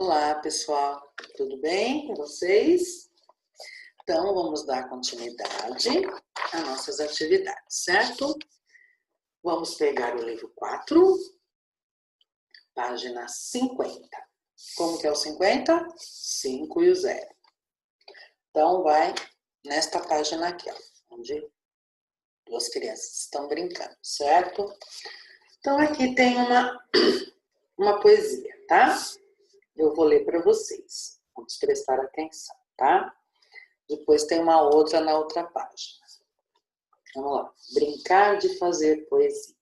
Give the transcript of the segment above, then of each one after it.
Olá, pessoal, tudo bem com vocês? Então, vamos dar continuidade às nossas atividades, certo? Vamos pegar o livro 4, página 50. Como que é o 50? 5 e o 0. Então, vai nesta página aqui, ó, onde duas crianças estão brincando, certo? Então, aqui tem uma poesia, tá? Eu vou ler para vocês. Vamos prestar atenção, tá? Depois tem uma outra na outra página. Vamos lá. Brincar de fazer poesia.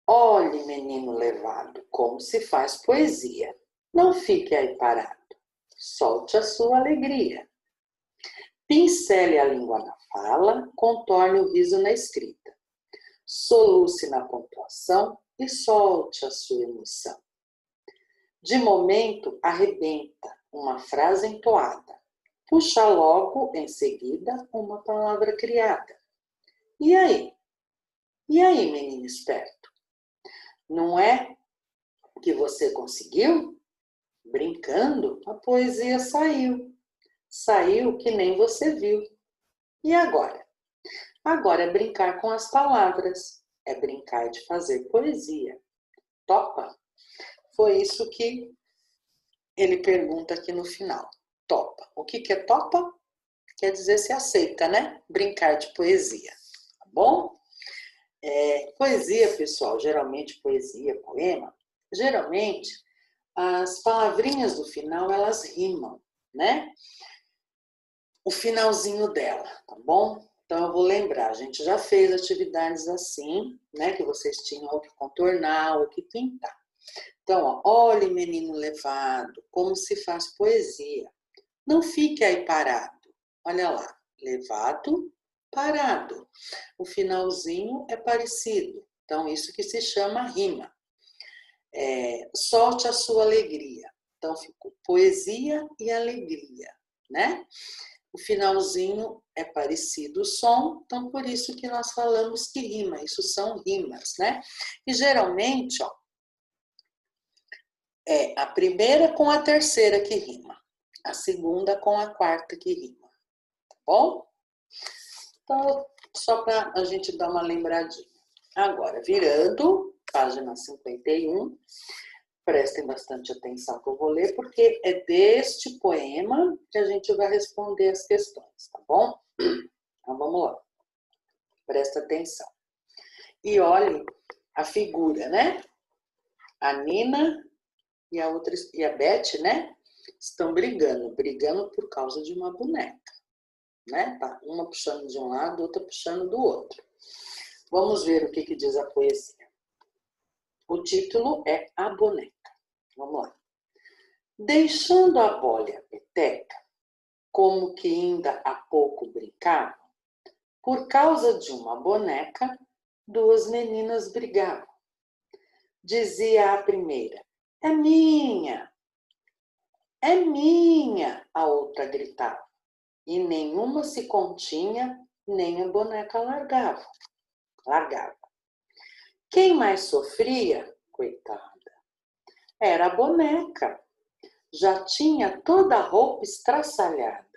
Olhe, menino levado, como se faz poesia. Não fique aí parado. Solte a sua alegria. Pincele a língua na fala, contorne o riso na escrita. Soluce na pontuação e solte a sua emoção. De momento, arrebenta uma frase entoada. Puxa logo, em seguida, uma palavra criada. E aí? E aí, menino esperto? Não é que você conseguiu? Brincando, a poesia saiu. Saiu que nem você viu. E agora? Agora é brincar com as palavras. É brincar de fazer poesia. Topa? Foi isso que ele pergunta aqui no final. Topa. O que é topa? Quer dizer se aceita, né? Brincar de poesia. Tá bom? Poesia, pessoal, geralmente poesia, poema, geralmente as palavrinhas do final, elas rimam, né? O finalzinho dela, tá bom? Então eu vou lembrar, a gente já fez atividades assim, né? Que vocês tinham ou que contornar ou que pintar. Então, ó, olhe, menino levado, como se faz poesia. Não fique aí parado. Olha lá, levado, parado. O finalzinho é parecido. Então, isso que se chama rima. Solte a sua alegria. Então, ficou poesia e alegria, né? O finalzinho é parecido o som, então por isso que nós falamos que rima. Isso são rimas, né? E geralmente, ó, é a primeira com a terceira que rima. A segunda com a quarta que rima. Tá bom? Então, só para a gente dar uma lembradinha. Agora, virando, página 51, prestem bastante atenção que eu vou ler, porque é deste poema que a gente vai responder as questões, tá bom? Então, vamos lá. Presta atenção. E olhe a figura, né? A Nina e a Beth, né? Estão brigando por causa de uma boneca, né? Tá uma puxando de um lado, outra puxando do outro. Vamos ver o que diz a poesia. O título é A Boneca. Vamos lá. Deixando a bola e a peteca, como que ainda há pouco brincavam, por causa de uma boneca, duas meninas brigavam. Dizia a primeira, é minha, a outra gritava. E nenhuma se continha, nem a boneca largava. Quem mais sofria, coitada, era a boneca. Já tinha toda a roupa estraçalhada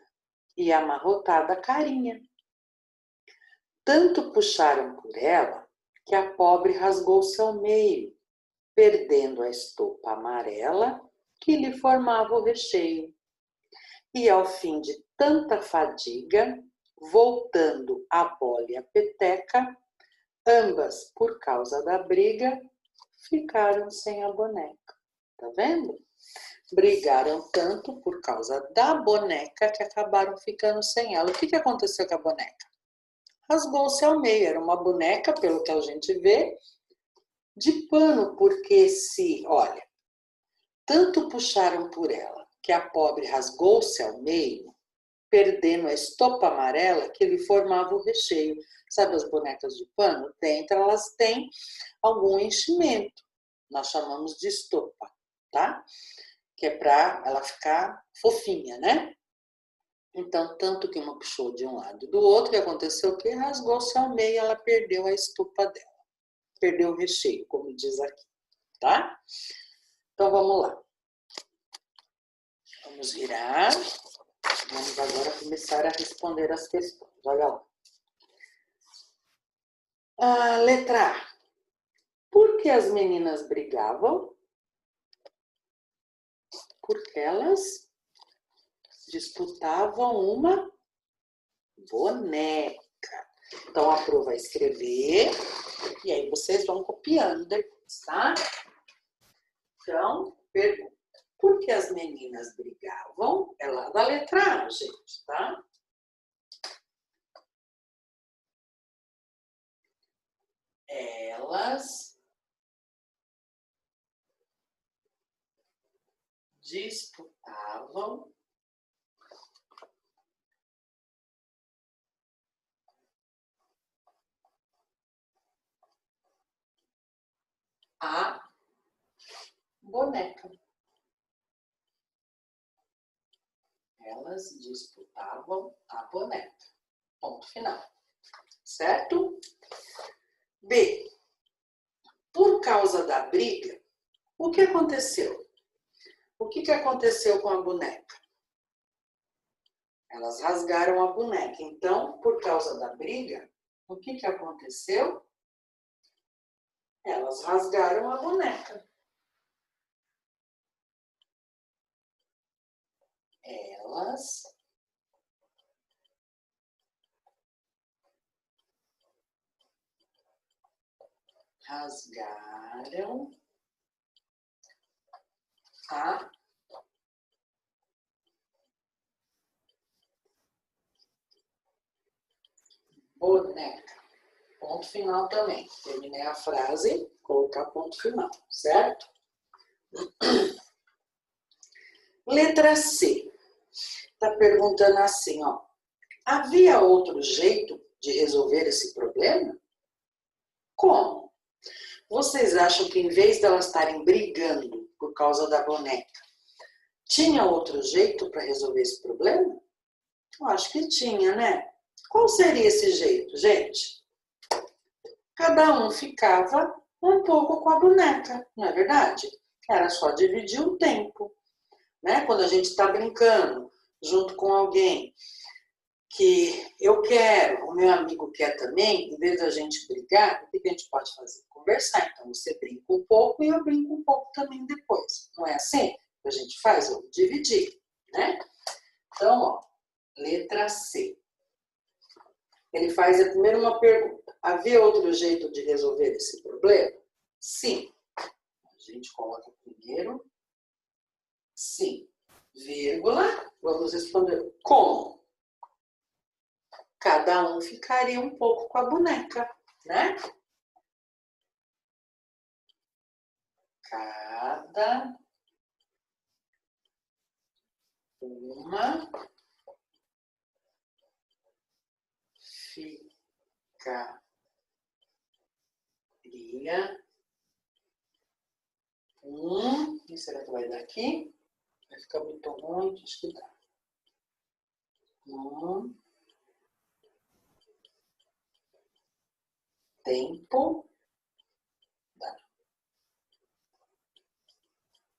e amarrotada a carinha. Tanto puxaram por ela que a pobre rasgou-se ao meio, perdendo a estopa amarela que lhe formava o recheio. E ao fim de tanta fadiga, voltando a bola e a peteca, ambas, por causa da briga, ficaram sem a boneca. Tá vendo? Brigaram tanto por causa da boneca que acabaram ficando sem ela. O que aconteceu com a boneca? Rasgou-se ao meio. Era uma boneca, pelo que a gente vê, de pano, porque olha, tanto puxaram por ela que a pobre rasgou-se ao meio, perdendo a estopa amarela que lhe formava o recheio. Sabe as bonecas de pano? Dentro elas têm algum enchimento. Nós chamamos de estopa, tá? Que é para ela ficar fofinha, né? Então, tanto que uma puxou de um lado e do outro, o que aconteceu? Que rasgou-se ao meio e ela perdeu a estopa dela. Perdeu o recheio, como diz aqui, tá? Então, vamos lá. Vamos virar. Vamos agora começar a responder as questões. Olha lá. Letra A. Por que as meninas brigavam? Porque elas disputavam uma boneca. Então, a Pro vai escrever e aí vocês vão copiando depois, tá? Então, pergunta. Por que as meninas brigavam? É lá da letra A, gente, tá? Elas disputavam a boneca. Elas disputavam a boneca. Ponto final. Certo? B. Por causa da briga, o que aconteceu? O que aconteceu com a boneca? Elas rasgaram a boneca. Então, por causa da briga, o que aconteceu? Elas rasgaram a boneca. Elas rasgaram a boneca. Ponto final também. Terminei a frase, colocar ponto final, certo? Letra C. Está perguntando assim, ó. Havia outro jeito de resolver esse problema? Como? Vocês acham que em vez delas estarem brigando por causa da boneca, tinha outro jeito para resolver esse problema? Eu acho que tinha, né? Qual seria esse jeito, gente? Cada um ficava um pouco com a boneca, não é verdade? Era só dividir o tempo, né? Quando a gente está brincando junto com alguém que eu quero, o meu amigo quer também, em vez da gente brigar, o que a gente pode fazer? Conversar. Então, você brinca um pouco e eu brinco um pouco também depois. Não é assim que a gente faz? Eu dividir, né? Então, ó, letra C. Ele faz primeiro uma pergunta. Havia outro jeito de resolver esse problema? Sim. A gente coloca primeiro. Sim. Vírgula. Vamos responder. Como? Cada um ficaria um pouco com a boneca, né? Cada uma ficaria será que vai dar aqui? Vai ficar muito ruim, acho que dá. Tempo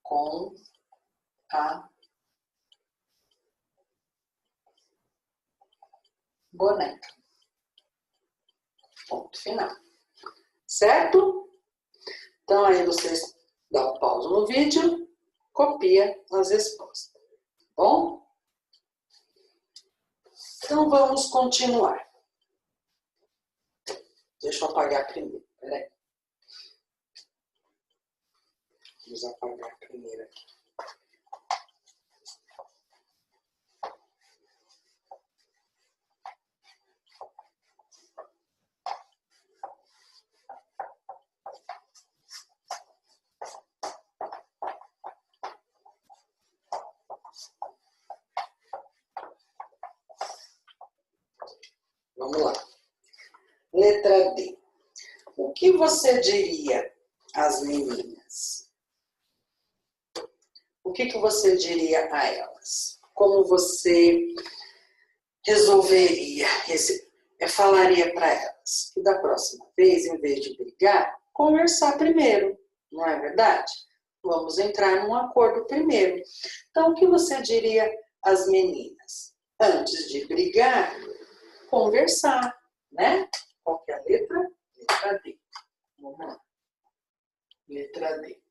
com a boneca. Ponto final. Certo? Então, aí vocês dão um pause no vídeo, copia as respostas. Tá bom? Então, vamos continuar. Deixa eu apagar primeiro. Peraí. Vamos apagar primeiro aqui. Vamos lá. Letra D. O que você diria às meninas? O que você diria a elas? Como você resolveria, falaria para elas? Que da próxima vez, em vez de brigar, conversar primeiro, não é verdade? Vamos entrar num acordo primeiro. Então, o que você diria às meninas? Antes de brigar, conversar, né? Qual que é a letra? Letra D. Vamos lá. Letra D.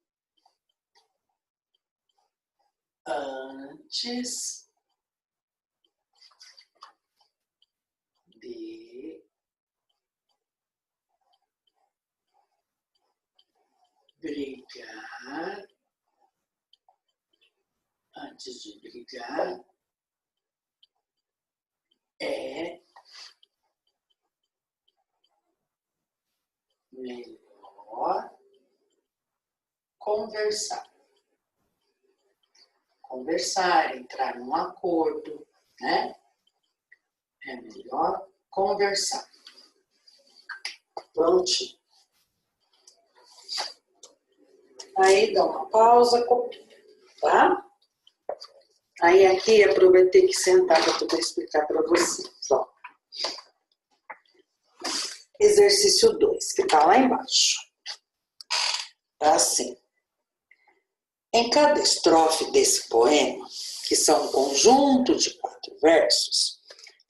Antes de brigar, é melhor conversar. Conversar, entrar num acordo, né? É melhor conversar. Prontinho. Aí dá uma pausa, copia, tá? Aí aqui aproveitei que sentar para poder explicar para vocês, ó. Exercício 2, que tá lá embaixo. Tá assim. Em cada estrofe desse poema, que são um conjunto de 4 versos,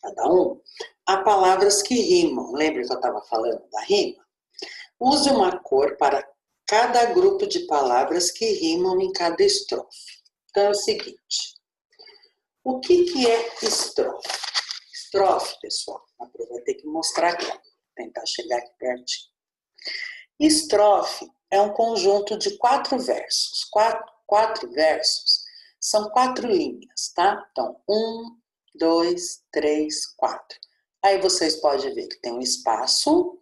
cada um, há palavras que rimam. Lembra que eu estava falando da rima? Use uma cor para cada grupo de palavras que rimam em cada estrofe. Então é o seguinte. O que é estrofe? Estrofe, pessoal, vou ter que mostrar aqui, tentar chegar aqui pertinho. Estrofe é um conjunto de 4 versos. 4 versos são 4 linhas, tá? Então, 1, 2, 3, 4. Aí vocês podem ver que tem um espaço,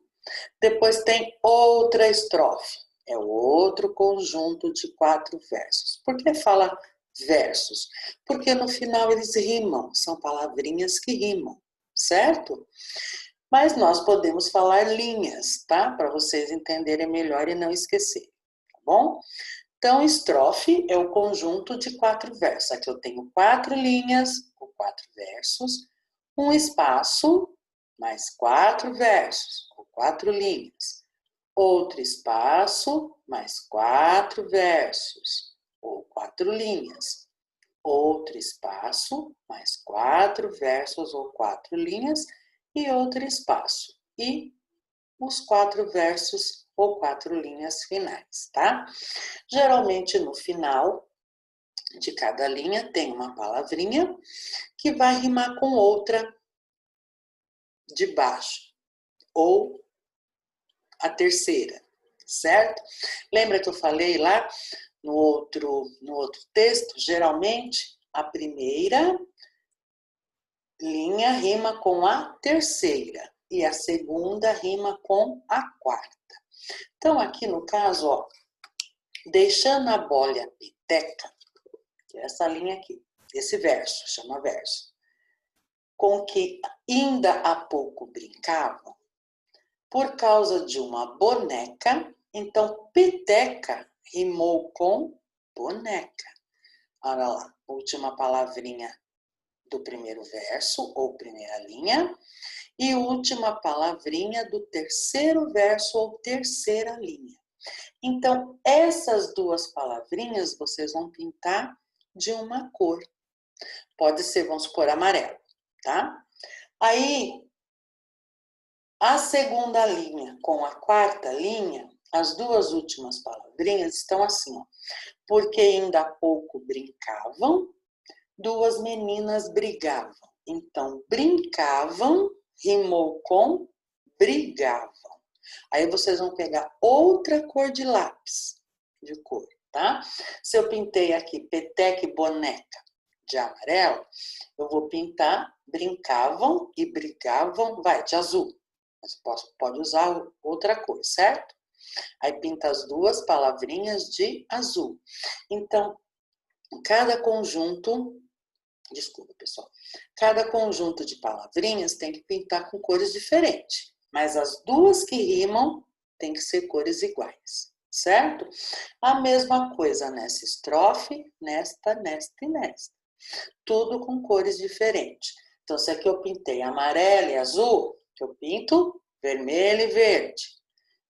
depois tem outra estrofe. É outro conjunto de 4 versos. Por que fala versos? Porque no final eles rimam, são palavrinhas que rimam, certo? Mas nós podemos falar linhas, tá? Para vocês entenderem melhor e não esquecerem, tá bom? Então, estrofe é o conjunto de 4 versos. Aqui eu tenho 4 linhas, ou 4 versos, um espaço, mais 4 versos, ou 4 linhas. Outro espaço, mais 4 versos, ou 4 linhas. Outro espaço, mais 4 versos, ou 4 linhas, e outro espaço. E os 4 versos ou 4 linhas finais, tá? Geralmente no final de cada linha tem uma palavrinha que vai rimar com outra de baixo, ou a terceira, certo? Lembra que eu falei lá no outro texto? Geralmente a primeira linha rima com a terceira e a segunda rima com a quarta. Então, aqui no caso, ó, deixando a bolha peteca, que é essa linha aqui, esse verso, chama verso, com que ainda há pouco brincavam, por causa de uma boneca, então peteca rimou com boneca. Olha lá, última palavrinha do primeiro verso, ou primeira linha, e última palavrinha do terceiro verso, ou terceira linha. Então, essas duas palavrinhas vocês vão pintar de uma cor. Pode ser, vamos supor, amarelo, tá? Aí, a segunda linha com a quarta linha, as duas últimas palavrinhas estão assim, ó. Porque ainda há pouco brincavam, duas meninas brigavam. Então, brincavam rimou com brigavam. Aí vocês vão pegar outra cor de lápis, de cor, tá? Se eu pintei aqui peteca e boneca de amarelo, eu vou pintar brincavam e brigavam, vai, de azul. Mas pode usar outra cor, certo? Aí pinta as duas palavrinhas de azul. Então, cada conjunto, desculpa, pessoal, cada conjunto de palavrinhas tem que pintar com cores diferentes. Mas as duas que rimam tem que ser cores iguais, certo? A mesma coisa nessa estrofe, nesta e nesta. Tudo com cores diferentes. Então, se aqui eu pintei amarelo e azul, eu pinto vermelho e verde.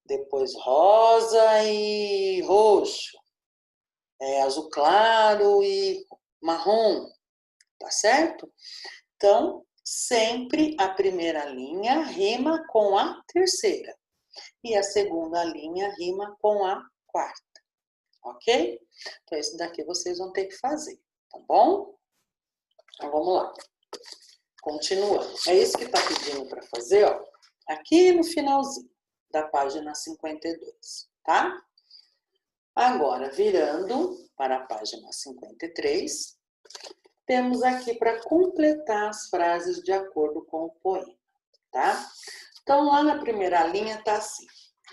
Depois rosa e roxo. azul claro e marrom, tá certo? Então, sempre a primeira linha rima com a terceira e a segunda linha rima com a quarta, ok? Então, esse daqui vocês vão ter que fazer, tá bom? Então, vamos lá. Continuando. É isso que está pedindo para fazer, ó, aqui no finalzinho da página 52, tá? Agora, virando para a página 53, temos aqui para completar as frases de acordo com o poema, tá? Então, lá na primeira linha tá assim.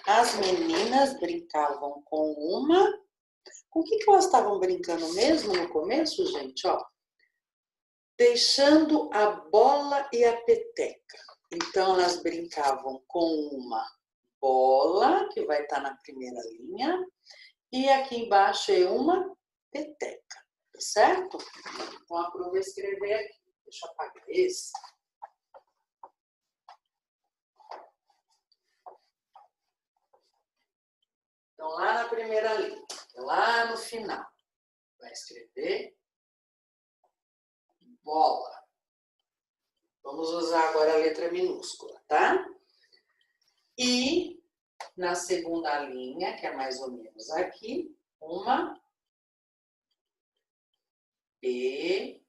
As meninas brincavam com uma... Com o que elas estavam brincando mesmo no começo, gente? Ó, deixando a bola e a peteca. Então, elas brincavam com uma bola, que vai estar na primeira linha, e aqui embaixo é uma peteca, tá certo? Então, eu vou escrever aqui. Deixa eu apagar esse. Então, lá na primeira linha, lá no final, vai escrever bola. Vamos usar agora a letra minúscula, tá? E na segunda linha, que é mais ou menos aqui, uma peteca.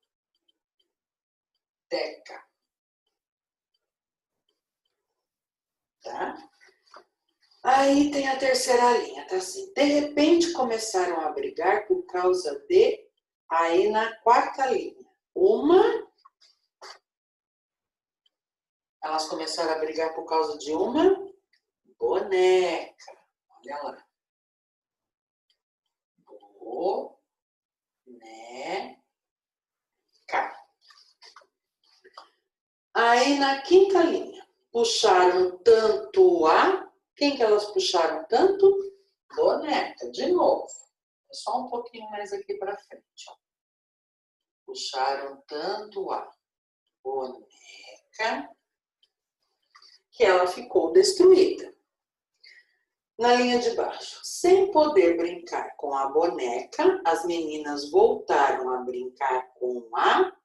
Tá? Aí tem a terceira linha, tá assim. De repente começaram a brigar por causa de... Aí na quarta linha, elas começaram a brigar por causa de uma boneca. Olha lá. Boneca. Aí na quinta linha, puxaram tanto a... Quem que elas puxaram tanto? Boneca, de novo. É só um pouquinho mais aqui para frente, ó. Puxaram tanto a boneca que ela ficou destruída. Na linha de baixo, sem poder brincar com a boneca, as meninas voltaram a brincar com a...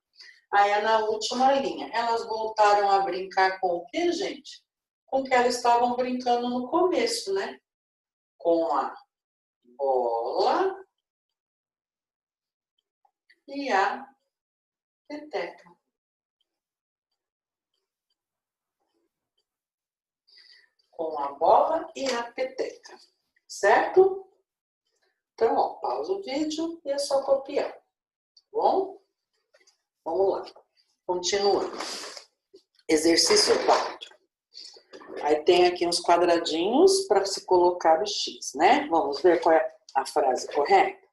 Aí é na última linha, elas voltaram a brincar com o quê, gente? Com o que elas estavam brincando no começo, né? Com a bola e a peteca. Com a bola e a peteca, certo? Então, ó, pausa o vídeo e é só copiar, tá bom? Vamos lá, continuando. Exercício 4. Aí tem aqui uns quadradinhos para se colocar o X, né? Vamos ver qual é a frase correta?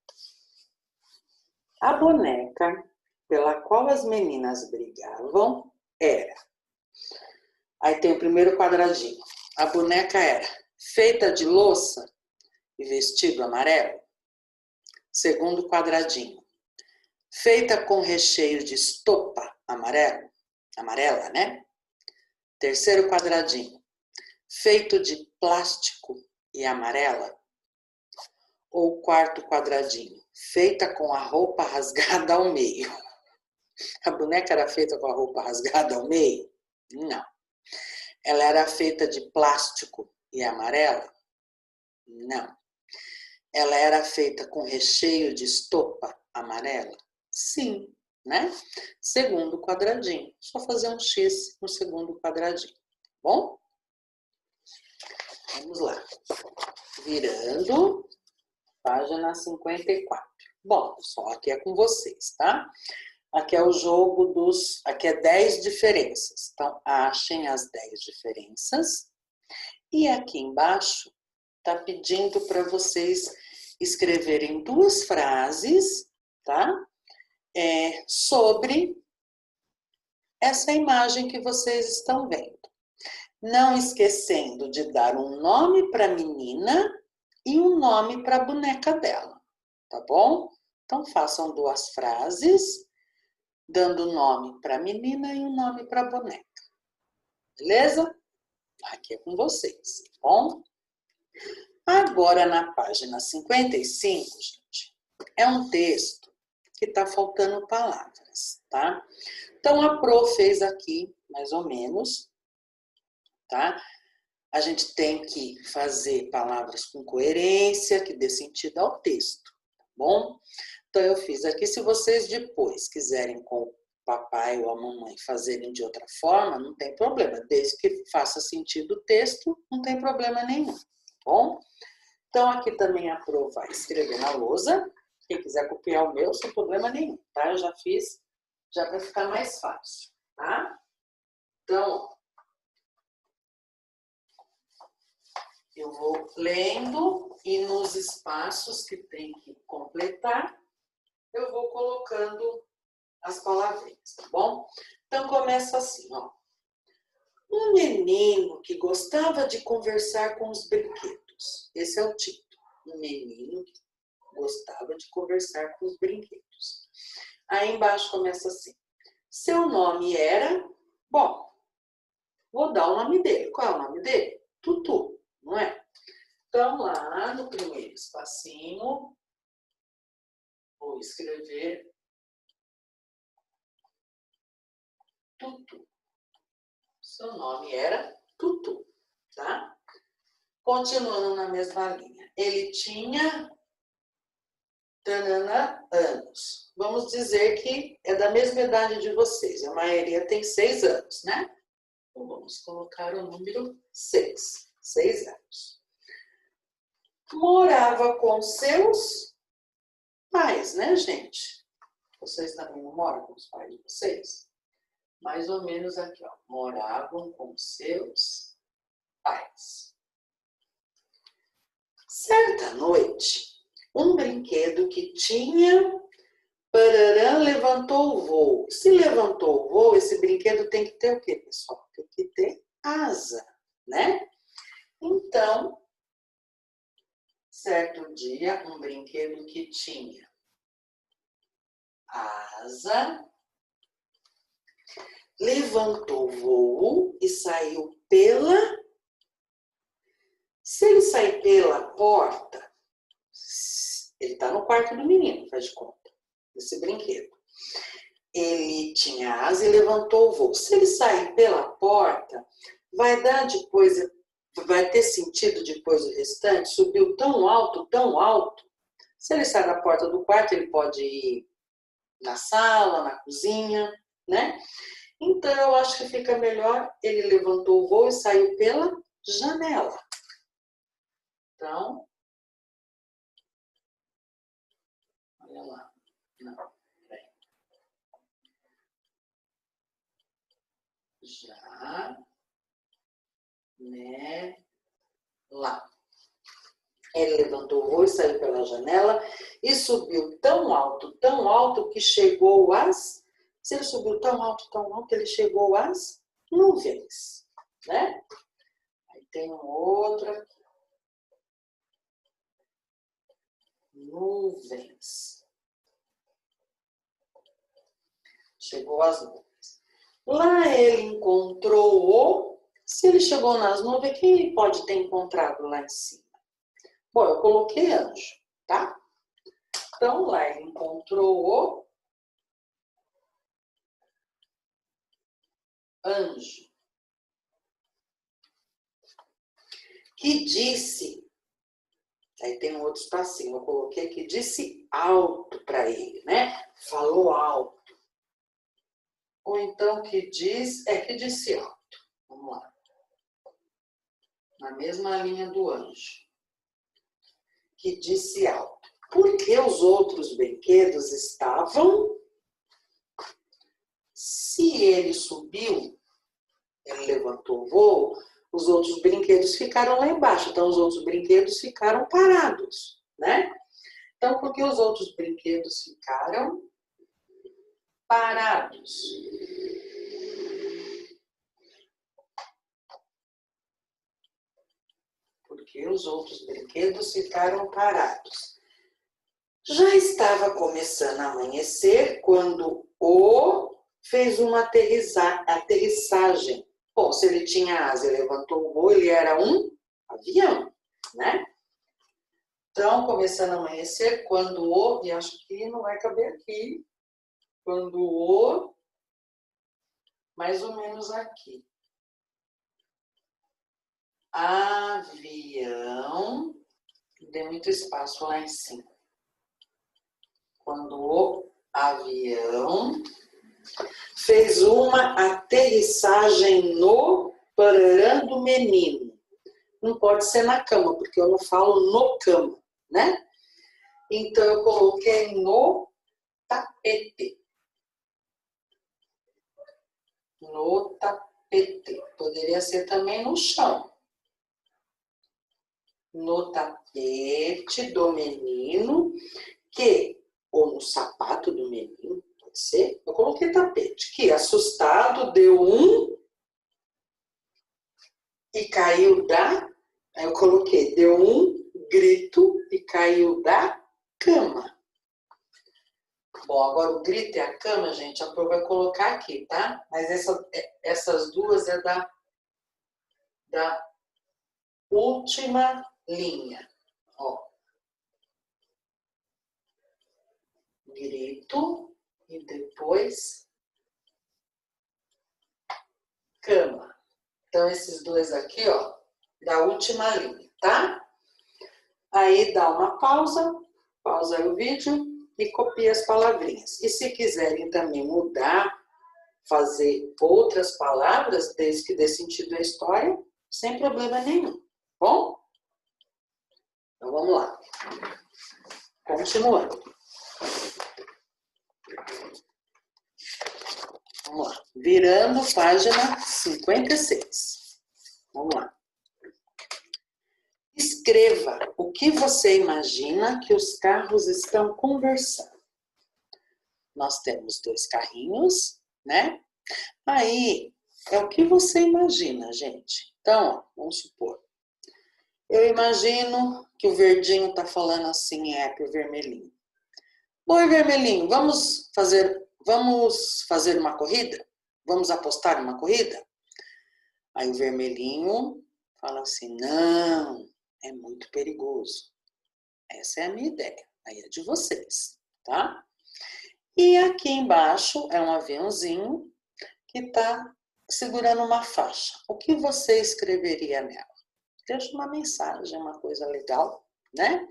A boneca pela qual as meninas brigavam era... Aí tem o primeiro quadradinho. A boneca era feita de louça e vestido amarelo. Segundo quadradinho. Feita com recheio de estopa amarela, né? Terceiro quadradinho. Feito de plástico e amarela. Ou quarto quadradinho. Feita com a roupa rasgada ao meio. A boneca era feita com a roupa rasgada ao meio? Não. Ela era feita de plástico e amarela? Não. Ela era feita com recheio de estopa amarela? Sim, né? Segundo quadradinho. Só fazer um X no segundo quadradinho, tá bom? Vamos lá. Virando, página 54. Bom, só aqui é com vocês, tá? Aqui é o jogo dos... Aqui é 10 diferenças. Então, achem as 10 diferenças. E aqui embaixo, tá pedindo para vocês escreverem 2 frases, tá? Sobre essa imagem que vocês estão vendo. Não esquecendo de dar um nome para a menina e um nome para a boneca dela, tá bom? Então, façam 2 frases, dando nome para a menina e um nome para a boneca. Beleza? Aqui é com vocês, tá bom? Agora, na página 55, gente, é um texto que está faltando palavras, tá? Então, a Pro fez aqui, mais ou menos, tá? A gente tem que fazer palavras com coerência, que dê sentido ao texto, tá bom? Então, eu fiz aqui. Se vocês depois quiserem com o papai ou a mamãe fazerem de outra forma, não tem problema. Desde que faça sentido o texto, não tem problema nenhum, tá bom? Então, aqui também a Pro vai escrever na lousa. Quem quiser copiar o meu, sem problema nenhum, tá? Eu já fiz, já para ficar mais fácil, tá? Então, eu vou lendo e nos espaços que tem que completar, eu vou colocando as palavrinhas, tá bom? Então, começa assim, ó. Um menino que gostava de conversar com os brinquedos. Esse é o título. Um menino que gostava de conversar com os brinquedos. Aí embaixo começa assim. Seu nome era... Bom, vou dar o nome dele. Qual é o nome dele? Tutu, não é? Então, lá no primeiro espacinho, vou escrever Tutu. Seu nome era Tutu, tá? Continuando na mesma linha. Ele tinha anos. Vamos dizer que é da mesma idade de vocês. A maioria tem 6 anos, né? Então, vamos colocar o número 6. 6 anos. Morava com seus pais, né, gente? Vocês também não moram com os pais de vocês? Mais ou menos aqui, ó. Moravam com seus pais. Certa noite, um brinquedo que tinha pararã levantou o voo. Se levantou o voo, esse brinquedo tem que ter o quê, pessoal? Tem que ter asa, né? Então, certo dia, um brinquedo que tinha asa levantou o voo e saiu pela... Se ele sair pela porta, ele está no quarto do menino, faz de conta, desse brinquedo. Ele tinha asa e levantou o voo. Se ele sair pela porta, vai dar depois, vai ter sentido depois o restante, subiu tão alto, tão alto. Se ele sai da porta do quarto, ele pode ir na sala, na cozinha, né? Então, eu acho que fica melhor, ele levantou o voo e saiu pela janela. Então, olha lá. Não, peraí. Janela. Ele levantou o voo e saiu pela janela e subiu tão alto, que chegou às... Se ele subiu tão alto, ele chegou às nuvens, né? Aí tem um outro aqui. Nuvens. Chegou às nuvens. Lá ele encontrou o... Se ele chegou nas nuvens, quem ele pode ter encontrado lá em cima? Bom, eu coloquei anjo, tá? Então, lá ele encontrou o anjo, que disse, aí tem um outro espacinho, eu coloquei que disse alto para ele, né? Falou alto. Ou então que disse alto. Vamos lá. Na mesma linha do anjo. Que disse alto. Porque os outros brinquedos estavam... Se ele subiu, ele levantou o voo, os outros brinquedos ficaram lá embaixo. Então, os outros brinquedos ficaram parados, né? Então, porque os outros brinquedos ficaram parados? Porque os outros brinquedos ficaram parados. Já estava começando a amanhecer quando o fez uma aterrissagem. Bom, se ele tinha asa e levantou o voo, ele era um avião, né? Então, começando a amanhecer, quando o, e acho que não vai caber aqui, quando o, mais ou menos aqui. Avião, deu muito espaço lá em cima. Quando o avião fez uma aterrissagem no parará do menino. Não pode ser na cama, porque eu não falo no cama, né? Então, eu coloquei no tapete. No tapete. Poderia ser também no chão. No tapete do menino, ou no sapato do menino, pode ser. Eu coloquei tapete, que assustado deu um e caiu da. Aí eu coloquei, deu um grito e caiu da cama. Bom, agora o grito e a cama, gente, a Pro vai colocar aqui, tá? Mas essas duas é da última linha. Ó. Grito e depois cama. Então, esses dois aqui, ó, da última linha, tá? Aí dá uma pausa o vídeo e copia as palavrinhas. E se quiserem também mudar, fazer outras palavras, desde que dê sentido à história, sem problema nenhum, bom? Então, vamos lá. Continuando. Vamos lá. Virando página 56. Vamos lá. Escreva o que você imagina que os carros estão conversando. Nós temos 2 carrinhos, né? Aí, é o que você imagina, gente. Então, ó, vamos supor. Eu imagino que o verdinho tá falando assim, pro vermelhinho. Oi, vermelhinho, vamos fazer uma corrida? Vamos apostar uma corrida? Aí o vermelhinho fala assim, não, é muito perigoso. Essa é a minha ideia, aí é de vocês, tá? E aqui embaixo é um aviãozinho que está segurando uma faixa. O que você escreveria nela? Deixa uma mensagem, uma coisa legal, né?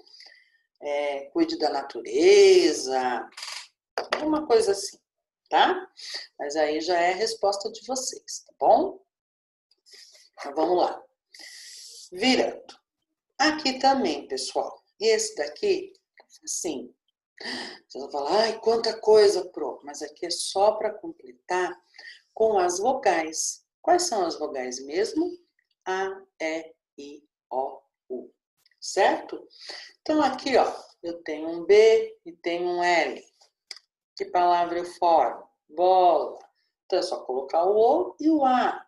Cuide da natureza, uma coisa assim, tá? Mas aí já é a resposta de vocês, tá bom? Então vamos lá. Virando. Aqui também, pessoal. E esse daqui, assim, você vai falar, ai, quanta coisa, Pro. Mas aqui é só para completar com as vogais. Quais são as vogais mesmo? A, E, I, O, U. Certo? Então, aqui, ó, eu tenho um B e tenho um L. Que palavra eu formo? Bola. Então, é só colocar o O e o A.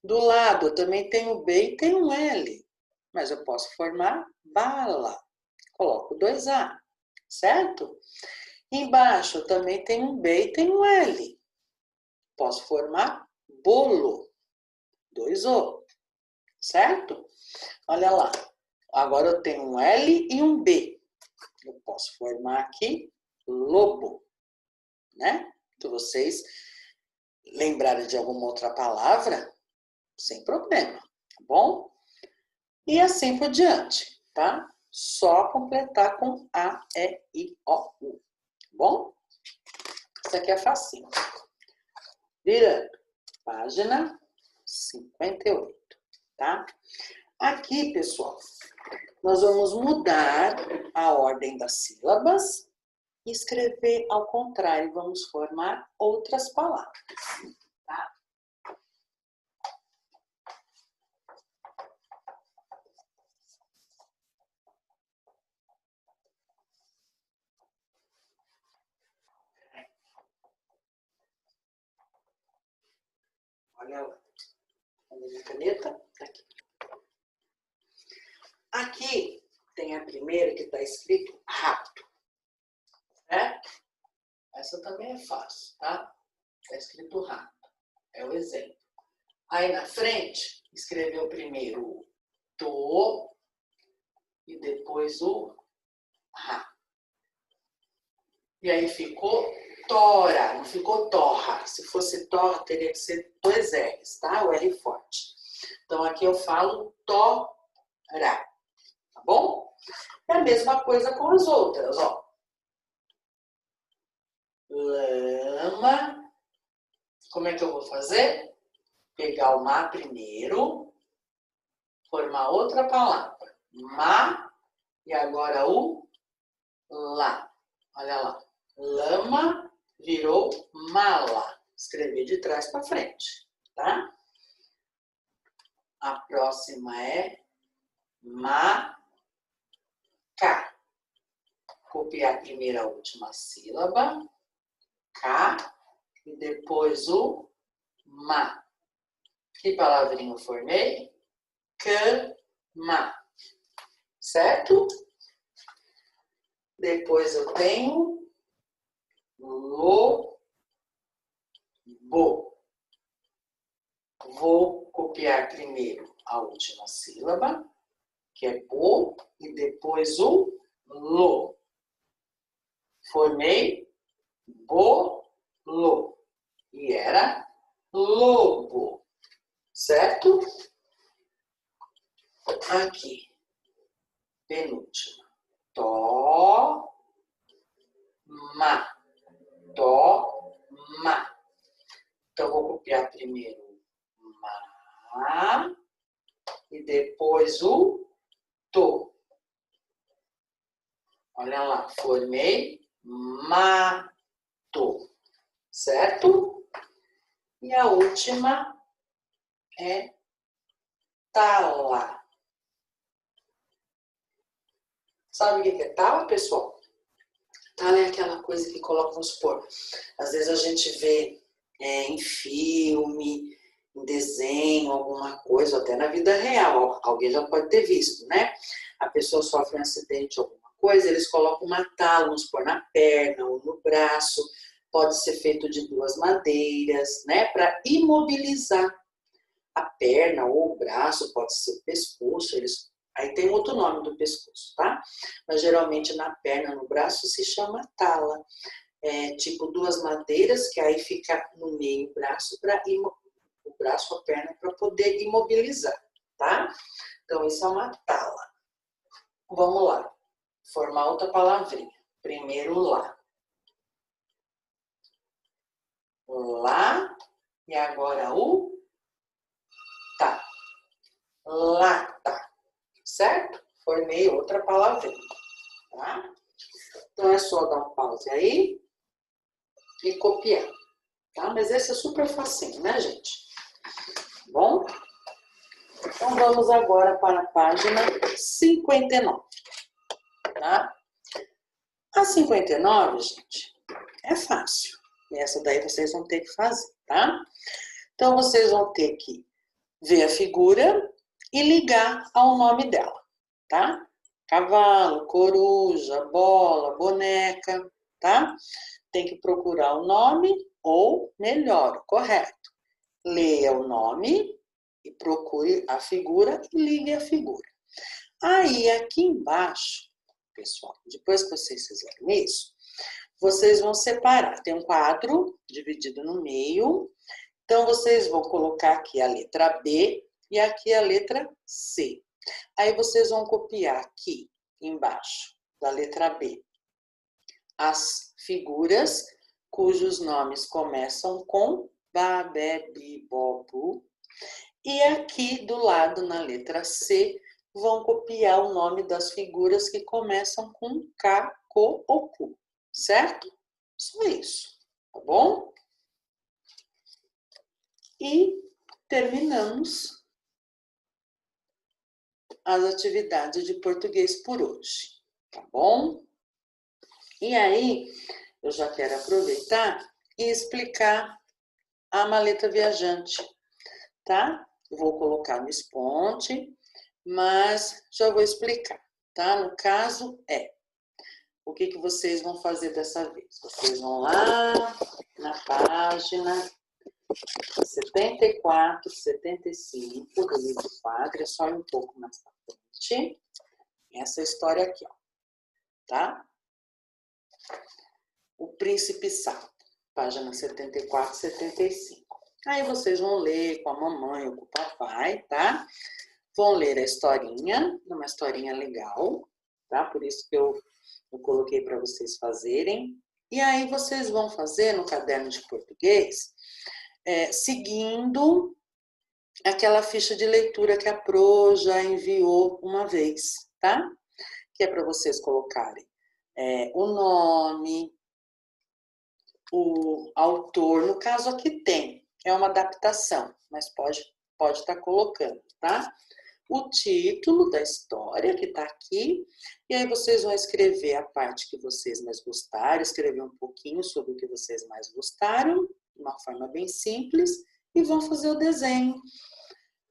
Do lado, eu também tenho o B e tenho um L. Mas eu posso formar bala. Coloco 2 A. Certo? Embaixo, eu também tenho um B e tenho um L. Posso formar bolo. 2 O. Certo? Olha lá. Agora eu tenho um L e um B. Eu posso formar aqui lobo, né? Se vocês lembrarem de alguma outra palavra, sem problema, tá bom? E assim por diante, tá? Só completar com A, E, I, O, U, tá bom? Isso aqui é facinho. Virando, página 58, tá? Aqui, pessoal, nós vamos mudar a ordem das sílabas e escrever ao contrário. Vamos formar outras palavras, tá? Olha lá. A minha caneta tá aqui. Aqui tem a primeira que está escrito rápido, né? Essa também é fácil, tá? Está escrito rápido. É o exemplo. Aí na frente, escreveu primeiro o do e depois o Ra. E aí ficou tora, não ficou torra. Se fosse torra, teria que ser 2 R's, tá? O R forte. Então, aqui eu falo tora, tá bom? É a mesma coisa com as outras, ó. Lama. Como é que eu vou fazer? Pegar o ma primeiro, formar outra palavra. Ma, e agora o lá. Olha lá. Lama virou mala. Escrevi de trás para frente, tá? A próxima é maca. Copiar primeiro a última sílaba. Ca. E depois o ma. Que palavrinha eu formei? Cama. Certo? Depois eu tenho lobo. Vou copiar primeiro a última sílaba, que é bo, e depois o lo. Formei bolo. E era lobo. Certo? Aqui. Penúltima. Toma. Toma. Então, eu vou copiar primeiro ma e depois o to. Olha lá, formei mato. Certo? E a última é tala. Sabe o que é tala, pessoal? Tala é aquela coisa que coloca, vamos supor, às vezes a gente vê em filme, em desenho, alguma coisa, até na vida real, alguém já pode ter visto, né? A pessoa sofre um acidente, alguma coisa, eles colocam uma tala, vamos supor, na perna ou no braço, pode ser feito de 2 madeiras, né? Para imobilizar a perna ou o braço, pode ser o pescoço, aí tem outro nome do pescoço, tá? Mas geralmente na perna, no braço, se chama tala. É tipo 2 madeiras, que aí fica no meio o braço, a perna, para poder imobilizar, tá? Então, isso é uma tala. Vamos lá. Formar outra palavrinha. Primeiro lá. Lá, e agora o tá. Lata. Certo? Formei outra palavrinha, tá? Então, é só dar um pause aí e copiar, tá? Mas esse é super facinho, né, gente? Bom? Então, vamos agora para a página 59, tá? A 59, gente, é fácil. Essa daí vocês vão ter que fazer, tá? Então, vocês vão ter que ver a figura e ligar ao nome dela, tá? Cavalo, coruja, bola, boneca, tá? Tem que procurar o nome, ou melhor, o correto. Leia o nome e procure a figura e ligue a figura. Aí, aqui embaixo, pessoal, depois que vocês fizerem isso, vocês vão separar. Tem um quadro dividido no meio. Então, vocês vão colocar aqui a letra B e aqui a letra C. Aí, vocês vão copiar aqui embaixo da letra B as figuras cujos nomes começam com ba, be, bi, bo, bu. E aqui do lado, na letra C, vão copiar o nome das figuras que começam com K, Ko ou Ku. Certo? Só isso, tá bom? E terminamos as atividades de português por hoje, tá bom? E aí, eu já quero aproveitar e explicar a maleta viajante, tá? Vou colocar no esponte, mas já vou explicar, tá? No caso, o que vocês vão fazer dessa vez? Vocês vão lá na página 74, 75 do livro 4, é só um pouco mais pra frente. Essa história aqui, ó. tá? O Príncipe Sapo, página 74 e 75. Aí vocês vão ler com a mamãe ou com o papai, tá? Vão ler a historinha, uma historinha legal, tá? Por isso que eu coloquei para vocês fazerem. E aí vocês vão fazer no caderno de português, seguindo aquela ficha de leitura que a Pro já enviou uma vez, tá? Que é para vocês colocarem o nome, o autor, no caso aqui tem, é uma adaptação, mas pode estar colocando, tá? O título da história que está aqui, e aí vocês vão escrever a parte que vocês mais gostaram, escrever um pouquinho sobre o que vocês mais gostaram, de uma forma bem simples, e vão fazer o desenho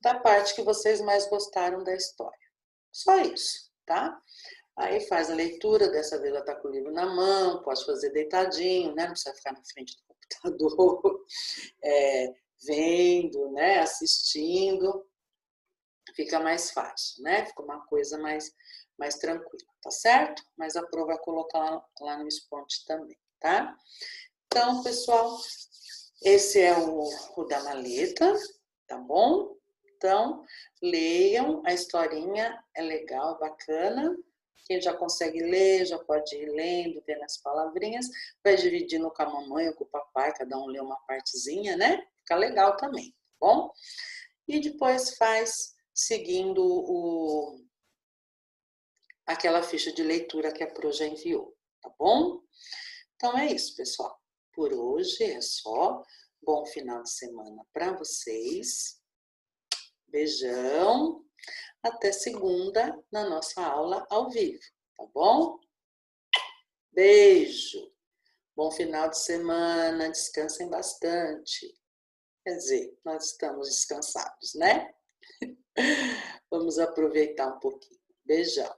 da parte que vocês mais gostaram da história. Só isso, tá? Aí faz a leitura, dessa vez ela está com o livro na mão, pode fazer deitadinho, né? Não precisa ficar na frente do computador, vendo, né? Assistindo. Fica mais fácil, né? Fica uma coisa mais tranquila, tá certo? Mas a Pro vai colocar lá no Spont também, tá? Então, pessoal, esse é o da maleta, tá bom? Então, leiam a historinha, é legal, bacana. Quem já consegue ler, já pode ir lendo, vendo as palavrinhas. Vai dividindo com a mamãe ou com o papai, cada um lê uma partezinha, né? Fica legal também, tá bom? E depois faz seguindo aquela ficha de leitura que a Pro já enviou, tá bom? Então é isso, pessoal. Por hoje é só. Bom final de semana para vocês. Beijão. Até segunda na nossa aula ao vivo, tá bom? Beijo. Bom final de semana. Descansem bastante. Quer dizer, nós estamos descansados, né? Vamos aproveitar um pouquinho. Beijão.